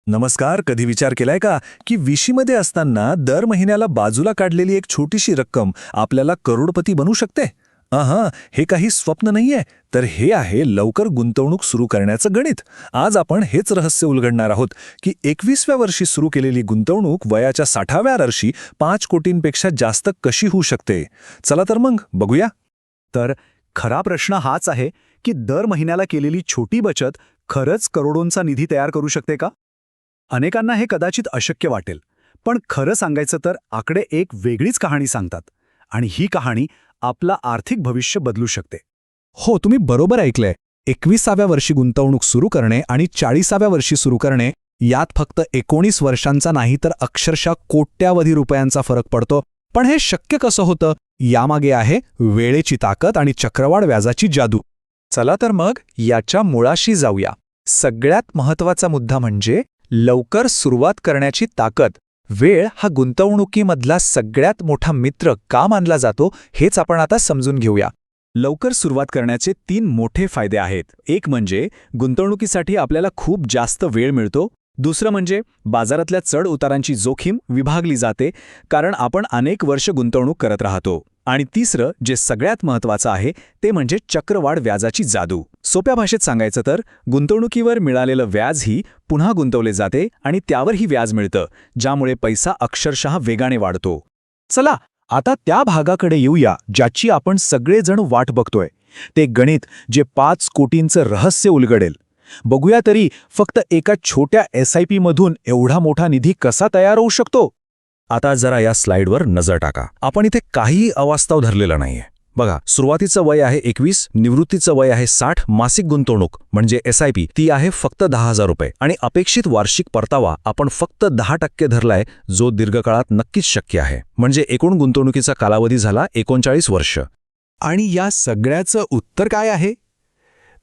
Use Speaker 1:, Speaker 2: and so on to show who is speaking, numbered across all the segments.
Speaker 1: नमस्कार. कधी विचार केलाय का की विशीमध्ये असताना दर महिन्याला बाजूला काढलेली एक छोटीशी रक्कम आपल्याला करोडपती बनवू शकते? हे काही स्वप्न नाहीये, तर हे आहे लवकर गुंतवणूक सुरू करण्याचं गणित. आज आपण हेच रहस्य उलगडणार आहोत की 21व्या वर्षी सुरू केलेली गुंतवणूक वयाच्या 60व्या वर्षी 5 कोटींपेक्षा जास्त कशी होऊ शकते. चला तर मग बघूया.
Speaker 2: तर खरा प्रश्न हाच आहे की दर महिन्याला केलेली छोटी बचत खरंच करोडोंचा निधी तयार करू शकते का? अनेकांना हे कदाचित अशक्य वाटेल, पण खरं सांगायचं तर आकडे एक वेगळीच कहाणी सांगतात, आणि ही कहाणी आपलं आर्थिक भविष्य बदलू शकते.
Speaker 3: हो, तुम्ही बरोबर ऐकलंय. 21व्या वर्षी गुंतवणूक सुरू करणे आणि 40व्या वर्षी सुरू करणे यात फक्त 19 वर्षांचा नाही तर अक्षरशः कोट्यावधी रुपयांचा फरक पडतो. पण हे शक्य कसं होतं? यामागे आहे वेळेची ताकद आणि चक्रवाढ व्याजाची जादू.
Speaker 4: चला तर मग याच्या मुळाशी जाऊया. सगळ्यात महत्त्वाचा मुद्दा म्हणजे लवकर सुरुवात करण्याची ताकद. वेळ हा गुंतवणुकीमधला सगळ्यात मोठा मित्र का मानला जातो हेच आपण आता समजून घेऊया.
Speaker 2: लवकर सुरुवात करण्याचे 3 मोठे फायदे आहेत. एक म्हणजे गुंतवणुकीसाठी आपल्याला खूप जास्त वेळ मिळतो. दुसरं म्हणजे बाजारातल्या चढ उतारांची जोखीम विभागली जाते, कारण आपण अनेक वर्ष गुंतवणूक करत राहतो. आणि तिसरं जे सगळ्यात महत्त्वाचं आहे ते म्हणजे चक्रवाढ व्याजाची जादू. सोप्या भाषेत सांगायचं तर गुंतवणुकीवर मिळालेलं व्याजही पुन्हा गुंतवले जाते आणि त्यावरही व्याज मिळतं, ज्यामुळे पैसा अक्षरशः वेगाने वाढतो.
Speaker 3: चला आता त्या भागाकडे येऊया ज्याची आपण सगळेजण वाट बघतोय. ते गणित जे 5 कोटींचं रहस्य उलगडेल. बघूया तरी फक्त एका छोट्या SIP मधून एवढा मोठा निधी कसा तयार होऊ शकतो.
Speaker 1: आता जरा या स्लाइडवर नजर टाका. आपण इथे काही अवास्तव धरलेलं नाहीये. बघा, सुरुवातीचं वय आहे 21, निवृत्तीचं वय आहे 60, मासिक गुंतवणूक म्हणजे SIP ती आहे फक्त 10,000 रुपये, आणि अपेक्षित वार्षिक परतावा आपण फक्त 10% धरलाय, जो दीर्घकाळात नक्कीच शक्य आहे. म्हणजे एकूण गुंतवणुकीचा कालावधी झाला 39 वर्ष.
Speaker 3: आणि या सगळ्याचं उत्तर काय आहे?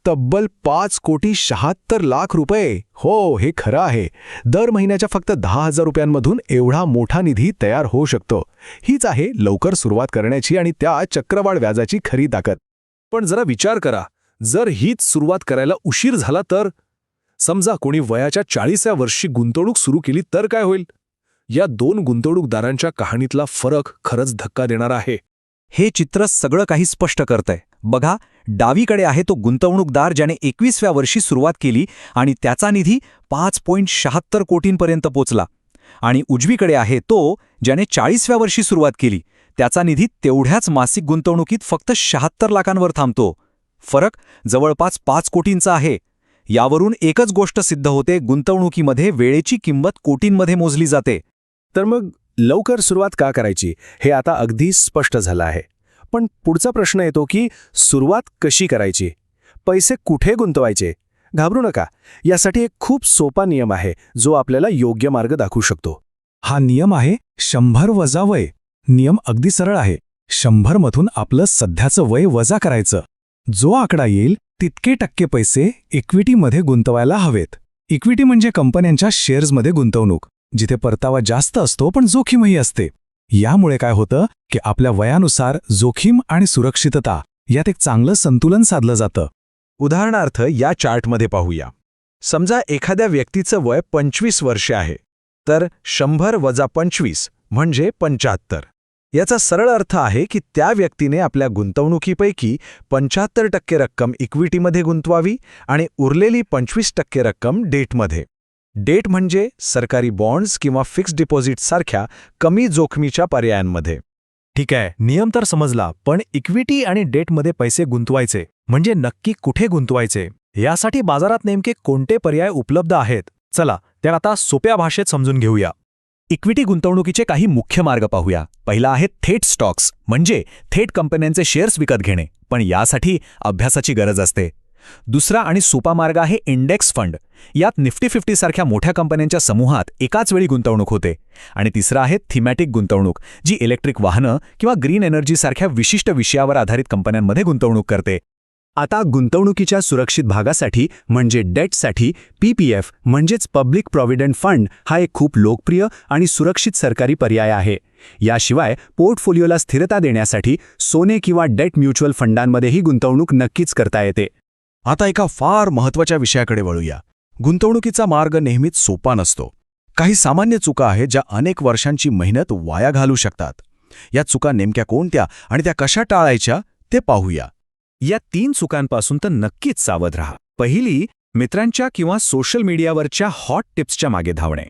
Speaker 3: तब्बल 5,76,00,000 रुपये. हो, हे खरं आहे. दर महिन्याच्या फक्त 10,000 रुपयांमधून एवढा मोठा निधी तयार होऊ शकतो. हीच आहे लवकर सुरुवात करण्याची आणि त्या चक्रवाढ व्याजाची खरी ताकद.
Speaker 1: पण जरा विचार करा, जर हीच सुरुवात करायला उशीर झाला तर? समजा कोणी वयाच्या 40व्या वर्षी गुंतवणूक सुरू केली तर काय होईल? या 2 गुंतवणूकदारांच्या कहाणीतला फरक खरंच धक्का देणारा आहे.
Speaker 2: हे चित्र सगळं काही स्पष्ट करतंय. बघा, डावीकडे आहे तो गुंतवणूकदार ज्याने 21व्या वर्षी सुरुवात केली आणि त्याचा निधी 5.76 कोटींपर्यंत पोचला. आणि उजवीकडे आहे तो ज्याने 40व्या वर्षी सुरुवात केली. त्याचा निधी तेवढ्याच मासिक गुंतवणुकीत फक्त 76 लाखांवर थांबतो. फरक जवळपास 5 कोटींचा आहे. यावरून एकच गोष्ट सिद्ध होते, गुंतवणुकीमध्ये वेळेची किंमत कोटींमध्ये मोजली जाते.
Speaker 3: तर मग लवकर सुरुवात का करायची हे आता अगदी स्पष्ट झालं आहे. पण पुढचा प्रश्न येतो की सुरुवात कशी करायची? पैसे कुठे गुंतवायचे? घाबरू नका, यासाठी एक खूप सोपा नियम आहे जो आपल्याला योग्य मार्ग दाखवू शकतो. हा नियम आहे 100 वजा वय. नियम अगदी सरळ आहे. 100 मधून आपलं सध्याचं वय वजा करायचं. जो आकडा येईल तितके टक्के पैसे इक्विटीमध्ये गुंतवायला हवेत. इक्विटी म्हणजे कंपन्यांच्या शेअर्समध्ये गुंतवणूक, जिथे परतावा जास्त असतो पण जोखीमही असते. यामुळे काय होतं की आपल्या वयानुसार जोखीम आणि सुरक्षितता यात एक चांगलं संतुलन साधलं जातं.
Speaker 4: उदाहरणार्थ या चार्टमध्ये पाहूया. समजा एखाद्या व्यक्तीचं वय 25 वर्षे आहे, तर 100 वजा 25 म्हणजे 75. याचा सरळ अर्थ आहे की त्या व्यक्तीने आपल्या गुंतवणुकीपैकी 75% रक्कम इक्विटीमध्ये गुंतवावी आणि उरलेली 25% रक्कम डेटमध्ये. डेट म्हणजे सरकारी बॉन्ड्स किंवा फिक्स्ड डिपॉझिट सारख्या कमी जोखमीच्या पर्यायांमध्ये.
Speaker 3: ठीक आहे, नियम तर समजला, पण इक्विटी आणि डेटमध्ये पैसे गुंतवायचे म्हणजे नक्की कुठे गुंतवायचे? यासाठी बाजारात नेमके कोणते पर्याय उपलब्ध आहेत? चला तर आता सोप्या भाषेत समजून घेऊया.
Speaker 2: इक्विटी गुंतवणुकीचे काही मुख्य मार्ग पाहूया. पहिला आहे थेट स्टॉक्स, म्हणजे थेट कंपन्यांचे शेअर्स विकत घेणे, पण यासाठी अभ्यासाची गरज असते. दुसरा आणि सोपा मार्ग आहे इंडेक्स फंड. यात निफ्टी 50 सारख्या मोठ्या कंपन्यांच्या समूहात एकाच वेळी गुंतवणूक होते. आणि तिसरा आहे थीमॅटिक गुंतवणूक, जी इलेक्ट्रिक वाहनं किंवा ग्रीन एनर्जी सारख्या विशिष्ट विषयावर आधारित कंपन्यांमध्ये गुंतवणूक करते.
Speaker 3: आता गुंतवणुकीच्या सुरक्षित भागासाठी म्हणजे डेटसाठी PPF म्हणजेच पब्लिक प्रॉव्हिडंट फंड हा एक खूप लोकप्रिय आणि सुरक्षित सरकारी पर्याय आहे. याशिवाय पोर्टफोलिओला स्थिरता देण्यासाठी सोने किंवा डेट म्युच्युअल फंडांमध्येही गुंतवणूक नक्कीच करता येते.
Speaker 1: आता एका फार महत्त्वाच्या विषयाकडे वळूया.
Speaker 3: गुंतवणुकीचा मार्ग नेहमीच सोपा नसतो. काही सामान्य चुका आहेत ज्या अनेक वर्षांची मेहनत वाया घालू शकतात. या चुका नेमक्या कोणत्या आणि त्या कशा टाळायच्या ते पाहूया.
Speaker 2: या 3 चुकांपासून तर नक्कीच सावध राहा. पहिली, मित्रांच्या किंवा सोशल मीडियावरच्या हॉट टिप्सच्या मागे धावणे.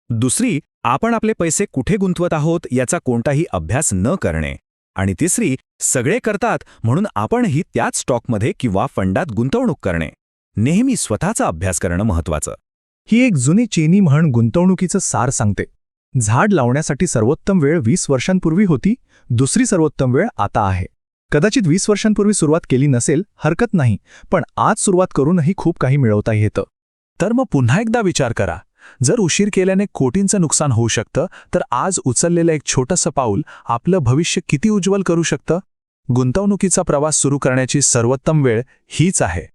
Speaker 2: दुसरी, आपण आपले पैसे कुठे गुंतवत आहोत याचा कोणताही अभ्यास न करणे. आणि तिसरी, सगळे करतात म्हणून आपणही त्याच स्टॉकमध्ये किंवा फंडात गुंतवणूक करणे. नेहमी स्वतःचा अभ्यास करणं महत्त्वाचं.
Speaker 1: ही एक जुनी चीनी म्हण गुंतवणुकीचं सार सांगते. झाड लावण्यासाठी सर्वोत्तम वेळ 20 वर्षांपूर्वी होती, दुसरी सर्वोत्तम वेळ आता आहे. कदाचित 20 वर्षांपूर्वी सुरुवात केली नसेल, हरकत नाही, पण आज सुरुवात करूनही खूप काही मिळवता येतं. तर मग पुन्हा एकदा विचार करा, जर उशीर केल्याने कोटींचं नुकसान होऊ शकतं, तर आज उचललेलं एक छोटंसं पाऊल आपलं भविष्य किती उज्ज्वल करू शकतं? गुंतवणुकीचा प्रवास सुरू करण्याची सर्वोत्तम वेळ हीच आहे.